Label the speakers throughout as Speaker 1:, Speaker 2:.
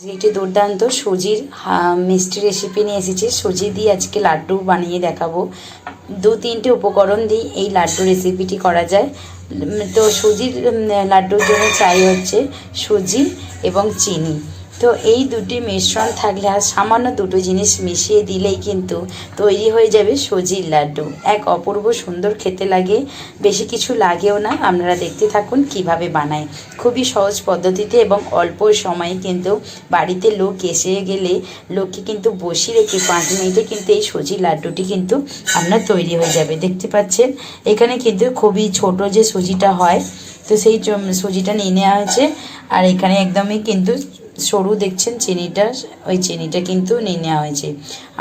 Speaker 1: একটি দুর্দান্ত সুজির মিষ্টি রেসিপি নিয়ে এসেছি। সুজি দিয়ে আজকে লাড্ডু বানিয়ে দেখাবো। 2-3টে উপকরণ দিয়ে এই লাড্ডু রেসিপিটি করা যায়। তো সুজির লাড্ডুর জন্য চাই হচ্ছে সুজি এবং চিনি। তো এই দুটি মিশ্রণ থাকলে আর সামান্য দুটো জিনিস মিশিয়ে দিলেই কিন্তু তৈরি হয়ে যাবে সুজির লাড্ডু। এক অপূর্ব সুন্দর খেতে লাগে, বেশি কিছু লাগেও না। আপনারা দেখতে থাকুন কিভাবে বানায়। খুবই সহজ পদ্ধতিতে এবং অল্প সময়ে কিন্তু বাড়িতে লোক এসে গেলে লোককে কিন্তু বসিয়ে রেখে 5 মিনিটে কিন্তু এই সুজির লাড্ডুটি কিন্তু আপনার তৈরি হয়ে যাবে। দেখতে পাচ্ছেন এখানে কিন্তু খুবই ছোট যে সুজিটা হয়, তো সেই সুজিটা নিয়ে নেওয়া হয়েছে। আর এখানে একদমই কিন্তু সরু দেখছেন চিনিটা, ওই চিনিটা কিন্তু নিয়ে নেওয়া হয়েছে।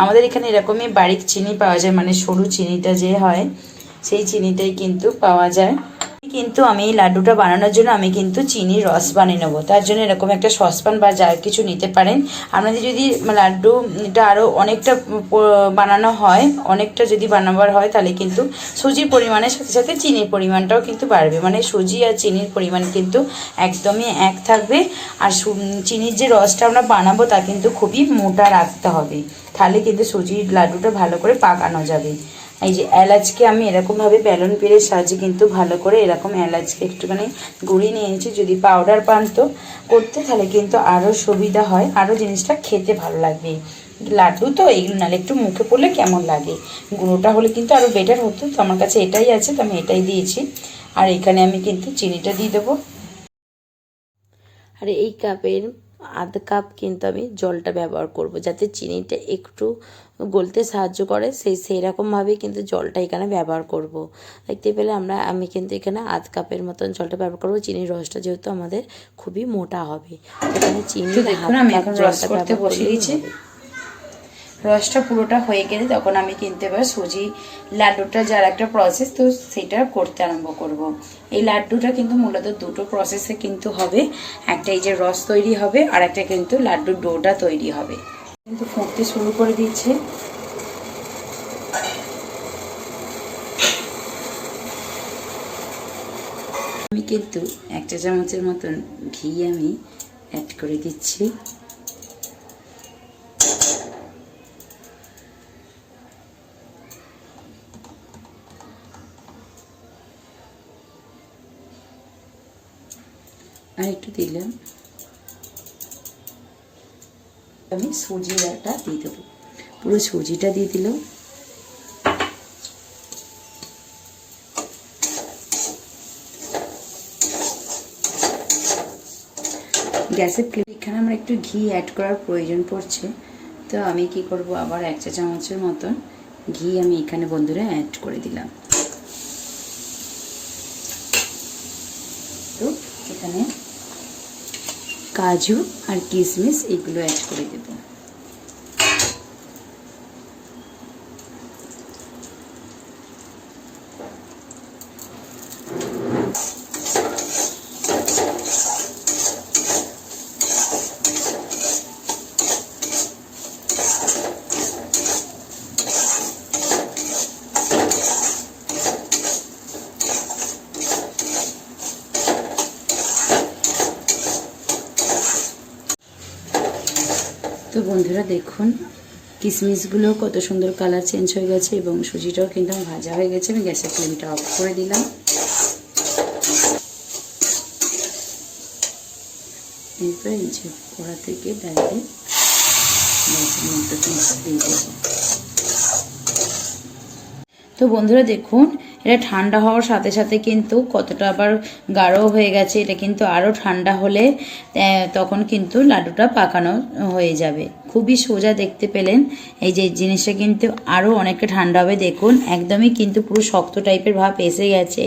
Speaker 1: আমাদের এখানে এরকমই বারিক চিনি পাওয়া যায়, মানে সরু চিনিটা যে হয় সেই চিনিটাই কিন্তু পাওয়া যায়। কিন্তু আমি এই লাড্ডুটা বানানোর জন্য আমি কিন্তু চিনির রস বানিয়ে নেবো। তার জন্য এরকম একটা সসপ্যান বা যা কিছু নিতে পারেন। আপনাদের যদি লাড্ডুটা আরও অনেকটা বানানো হয়, অনেকটা যদি বানাবার হয়, তাহলে কিন্তু সুজির পরিমাণের সাথে সাথে চিনির পরিমাণটাও কিন্তু বাড়বে। মানে সুজি আর চিনির পরিমাণ কিন্তু একদমই এক থাকবে। আর চিনির যে রসটা আমরা বানাবো তা কিন্তু খুবই মোটা রাখতে হবে, তাহলে কিন্তু সুজির লাড্ডুটা ভালো করে পাকানো যাবে। এই যে এলাচকে আমি এরকমভাবে ব্যালন পেরের সাহায্যে কিন্তু ভালো করে এরকম এলাচকে একটুখানি গুঁড়িয়ে নিয়েছি। যদি পাউডার পান তো করতে, তাহলে কিন্তু আরও সুবিধা হয়, আরও জিনিসটা খেতে ভালো লাগবে। লাড্ডু তো এইগুলো নাহলে একটু মুখে পড়লে কেমন লাগে, গুঁড়োটা হলে কিন্তু আরও বেটার হতো। তো আমার কাছে এটাই আছে, তো আমি এটাই দিয়েছি। আর এখানে আমি কিন্তু চিনিটা দিয়ে দেবো। আর এই কাপের আধ কাপ কিন্তু আমি জলটা ব্যবহার করব, যাতে চিনিটা একটু গলতে সাহায্য করে। সেই রকমভাবেই কিন্তু জলটা এখানে ব্যবহার করব। দেখতে পেলে আমি কিন্তু এখানে আধ কাপের মতন জলটা ব্যবহার করব। চিনির রসটা যেহেতু আমাদের খুবই মোটা হবে, এখানে চিনি দেখুন আমি এখন রস করতে বসে দিয়েছি। রসটা পুরোটা হয়ে গেলে তখন আমি কিন্তু এবার সুজি লাড্ডুটা যার একটা প্রসেস, তো সেটা করতে আরম্ভ করব। এই লাড্ডুটা কিন্তু মূলত দুটো প্রসেসে কিন্তু হবে। একটা এই যে রস তৈরি হবে, আর একটা কিন্তু লাড্ডুর ডোটা তৈরি হবে। কিন্তু ফুটতে শুরু করে দিচ্ছে। আমি কিন্তু 1 চা চামচের মতন ঘি আমি অ্যাড করে দিচ্ছি। আর একটু দিলাম, আমি সুজিটা দিয়ে দেবো, পুরো সুজিটা দিয়ে দিলাম। গ্যাসের ফ্লেম এখানে আমার একটু ঘি অ্যাড করার প্রয়োজন পড়ছে, তো আমি কি করব, আবার 1 চা চামচের মতন ঘি আমি এখানে বন্ধুরা অ্যাড করে দিলাম। তো এখানে কাজু আর কিশমিশ এগুলো অ্যাড করে দেব। তো বন্ধুরা দেখুন কিশমিশগুলো কত সুন্দর কালার চেঞ্জ হয়ে গেছে এবং সুজিটাও কিন্তু আমার ভাজা হয়ে গেছে। আমি গ্যাসের ফ্লেমটা অফ করে দিলাম। এরপর এই যে কড়া থেকে ডাইরেক্ট গ্যাসের মধ্যে দিয়ে দেবো। তো বন্ধুরা দেখুন এটা ঠান্ডা হওয়ার সাথে সাথে কিন্তু কতটা আবার গাঢ় হয়ে গেছে। এটা কিন্তু আরও ঠান্ডা হলে তখন কিন্তু লাড্ডুটা পাকানো হয়ে যাবে। খুবই সোজা, দেখতে পেলেন এই যে জিনিসটা কিন্তু আরও অনেকটা ঠান্ডা হবে। দেখুন একদমই কিন্তু পুরো শক্ত টাইপের ভাব এসে গেছে।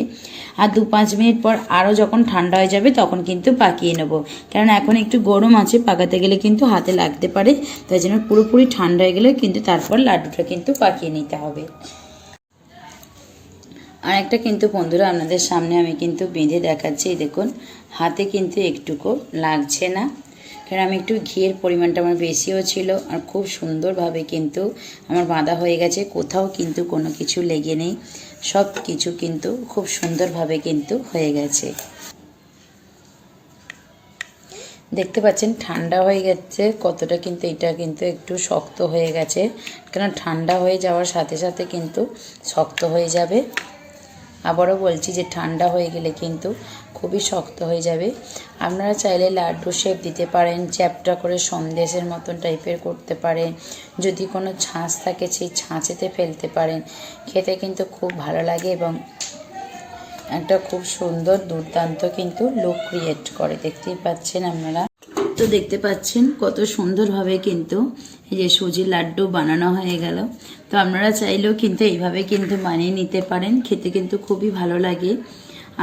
Speaker 1: আর 2-5 মিনিট পর আরও যখন ঠান্ডা হয়ে যাবে তখন কিন্তু পাকিয়ে নেব, কারণ এখন একটু গরম আছে, পাকাতে গেলে কিন্তু হাতে লাগতে পারে। তাই জন্য পুরোপুরি ঠান্ডা হয়ে গেলে কিন্তু তারপর লাড্ডুটা কিন্তু পাকিয়ে নিতে হবে। আর একটা কিন্তু বন্ধুরা আপনাদের সামনে আমি কিন্তু বেঁধে দেখাচ্ছি। দেখুন হাতে কিন্তু একটুকু লাগছে না, কারণ আমি একটু ঘিয়ের পরিমাণটা আমার বেশিও ছিল। আর খুব সুন্দরভাবে কিন্তু আমার বাঁধা হয়ে গেছে, কোথাও কিন্তু কোনো কিছু লেগে নেই, সব কিছু কিন্তু খুব সুন্দরভাবে কিন্তু হয়ে গেছে। দেখতে পাচ্ছেন ঠান্ডা হয়ে গেছে কতটা, কিন্তু এটা কিন্তু একটু শক্ত হয়ে গেছে, কারণ ঠান্ডা হয়ে যাওয়ার সাথে সাথে কিন্তু শক্ত হয়ে যাবে। আবারও বলছি যে ঠান্ডা হয়ে গেলে কিন্তু খুবই শক্ত হয়ে যাবে। আপনারা চাইলে লাড্ডু শেপ দিতে পারেন, চ্যাপটা করে সন্দেশের মতন টাইপের করতে পারেন, যদি কোনো ছাঁচ থাকে সেই ছাঁচেতে ফেলতে পারেন, খেতে কিন্তু খুব ভালো লাগে এবং একটা খুব সুন্দর দুর্দান্ত কিন্তু লুক ক্রিয়েট করে। দেখতেই পাচ্ছেন আপনারা, তো দেখতে পাচ্ছেন কত সুন্দরভাবে কিন্তু এই যে সুজির লাড্ডু বানানো হয়ে গেল। তো আপনারা চাইলেও কিন্তু এইভাবে কিন্তু বানিয়ে নিতে পারেন, খেতে কিন্তু খুবই ভালো লাগে।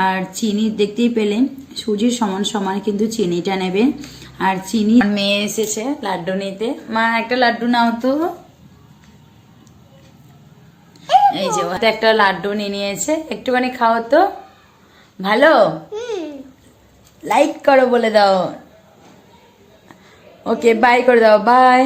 Speaker 1: আর চিনি দেখতেই পেলেন সুজির সমান সমান কিন্তু চিনিটা নেবেন। আর চিনি, মেয়ে এসেছে লাড্ডু নিতে, মা একটা লাড্ডু নাও তো। এই যে একটা লাড্ডু নিয়ে নিয়েছে, একটুখানি খাও তো, ভালো লাইক করো বলে দাও, ওকে বাই করে দাও, বাই।